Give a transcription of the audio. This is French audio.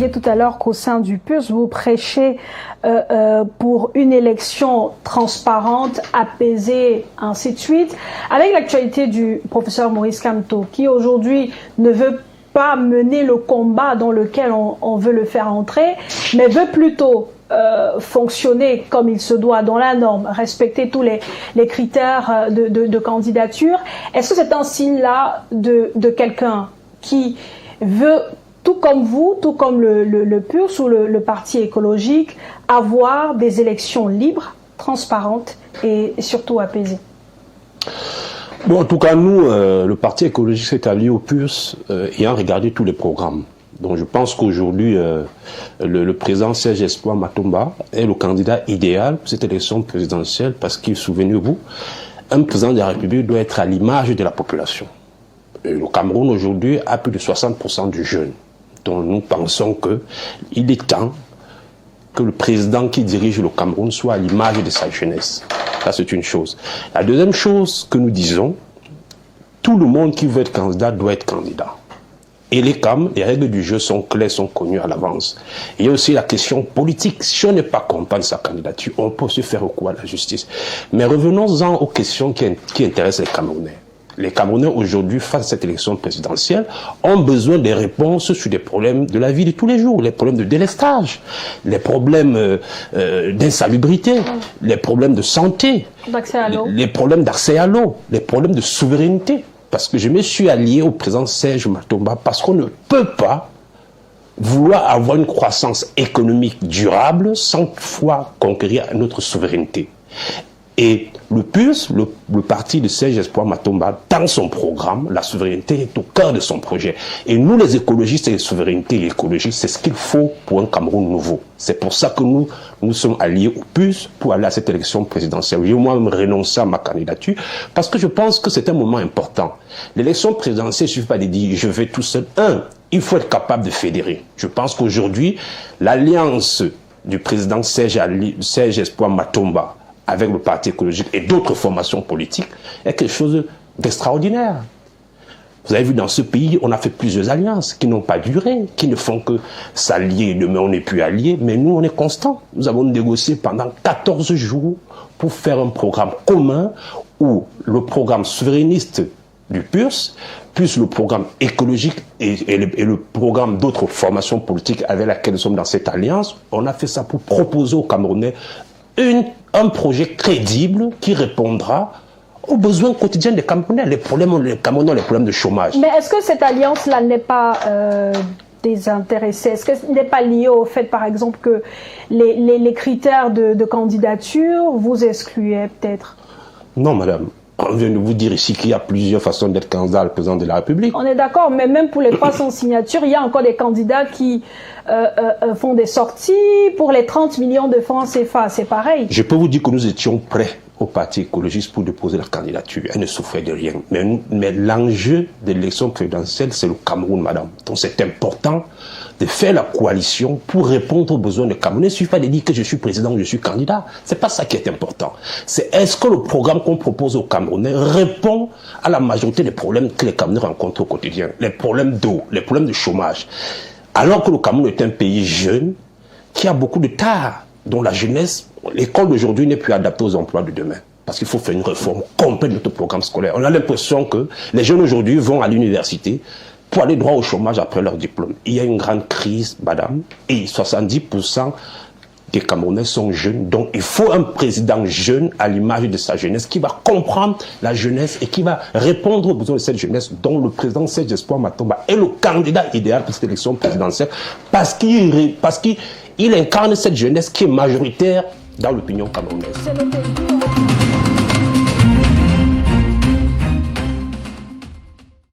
disiez tout à l'heure qu'au sein du PURS, vous prêchez pour une élection transparente, apaisée, ainsi de suite. Avec l'actualité du professeur Maurice Kamto, qui aujourd'hui ne veut pas mener le combat dans lequel on veut le faire entrer, mais veut plutôt fonctionner comme il se doit dans la norme, respecter tous les critères de candidature. Est-ce que c'est un signe-là de quelqu'un qui veut, tout comme vous, tout comme le PURS ou le Parti écologique, avoir des élections libres, transparentes et surtout apaisées? Bon, en tout cas, nous, le Parti écologique s'est allié au PURS ayant regardé tous les programmes. Donc je pense qu'aujourd'hui, le président Serge Espoir Matomba est le candidat idéal pour cette élection présidentielle parce que, souvenez-vous, un président de la République doit être à l'image de la population. Et le Cameroun aujourd'hui a plus de 60% de jeunes. Donc nous pensons qu'il est temps que le président qui dirige le Cameroun soit à l'image de sa jeunesse. Ça, c'est une chose. La deuxième chose que nous disons, tout le monde qui veut être candidat doit être candidat. Et les règles du jeu sont claires, sont connues à l'avance. Il y a aussi la question politique. Si on n'est pas content de sa candidature, on peut se faire recours à la justice. Mais revenons-en aux questions qui intéressent les Camerounais. Les Camerounais aujourd'hui, face à cette élection présidentielle, ont besoin des réponses sur des problèmes de la vie de tous les jours, les problèmes de délestage, les problèmes d'insalubrité, les problèmes de santé, les problèmes d'accès à l'eau, les problèmes de souveraineté. Parce que je me suis allié au président Serge Matomba parce qu'on ne peut pas vouloir avoir une croissance économique durable sans toutefois conquérir notre souveraineté. Et le PURS, le parti de Serge Espoir Matomba, dans son programme, la souveraineté est au cœur de son projet. Et nous, les écologistes et les souverainetés écologiques, c'est ce qu'il faut pour un Cameroun nouveau. C'est pour ça que nous sommes alliés au PURS pour aller à cette élection présidentielle. J'ai moi-même renoncé à ma candidature parce que je pense que c'est un moment important. L'élection présidentielle, il ne suffit pas de dire je vais tout seul. Il faut être capable de fédérer. Je pense qu'aujourd'hui, l'alliance du président Serge Espoir Matomba avec le Parti écologique et d'autres formations politiques, est quelque chose d'extraordinaire. Vous avez vu, dans ce pays, on a fait plusieurs alliances qui n'ont pas duré, qui ne font que s'allier, demain on n'est plus alliés, mais nous on est constants. Nous avons négocié pendant 14 jours pour faire un programme commun où le programme souverainiste du PURS, plus le programme écologique et le programme d'autres formations politiques avec lesquelles nous sommes dans cette alliance, on a fait ça pour proposer aux Camerounais un projet crédible qui répondra aux besoins quotidiens des Camerounais. Les Camerounais ont les problèmes de chômage. Mais est-ce que cette alliance-là n'est pas désintéressée? Est-ce qu'elle n'est pas liée au fait, par exemple, que les critères de candidature vous excluaient peut-être? Non, madame. On vient de vous dire ici qu'il y a plusieurs façons d'être candidat à la présidence de la République. On est d'accord, mais même pour les 300 signatures, il y a encore des candidats qui font des sorties pour les 30 millions de francs CFA. C'est pareil. Je peux vous dire que nous étions prêts au Parti écologiste pour déposer la candidature. Elle ne souffrait de rien. Mais l'enjeu de l'élection présidentielle, c'est le Cameroun, madame. Donc c'est important de faire la coalition pour répondre aux besoins des Camerounais. Il ne suffit pas de dire que je suis président ou je suis candidat. C'est pas ça qui est important. C'est est-ce que le programme qu'on propose aux Camerounais répond à la majorité des problèmes que les Camerounais rencontrent au quotidien. Les problèmes d'eau, les problèmes de chômage. Alors que le Cameroun est un pays jeune qui a beaucoup de tard, dont la jeunesse, l'école d'aujourd'hui n'est plus adaptée aux emplois de demain. Parce qu'il faut faire une réforme complète de notre programme scolaire. On a l'impression que les jeunes aujourd'hui vont à l'université pour aller droit au chômage après leur diplôme. Il y a une grande crise, madame, et 70% des Camerounais sont jeunes. Donc il faut un président jeune à l'image de sa jeunesse qui va comprendre la jeunesse et qui va répondre aux besoins de cette jeunesse dont le président Serge Espoir Matomba est le candidat idéal pour cette élection présidentielle parce qu'il incarne cette jeunesse qui est majoritaire dans l'opinion camerounaise.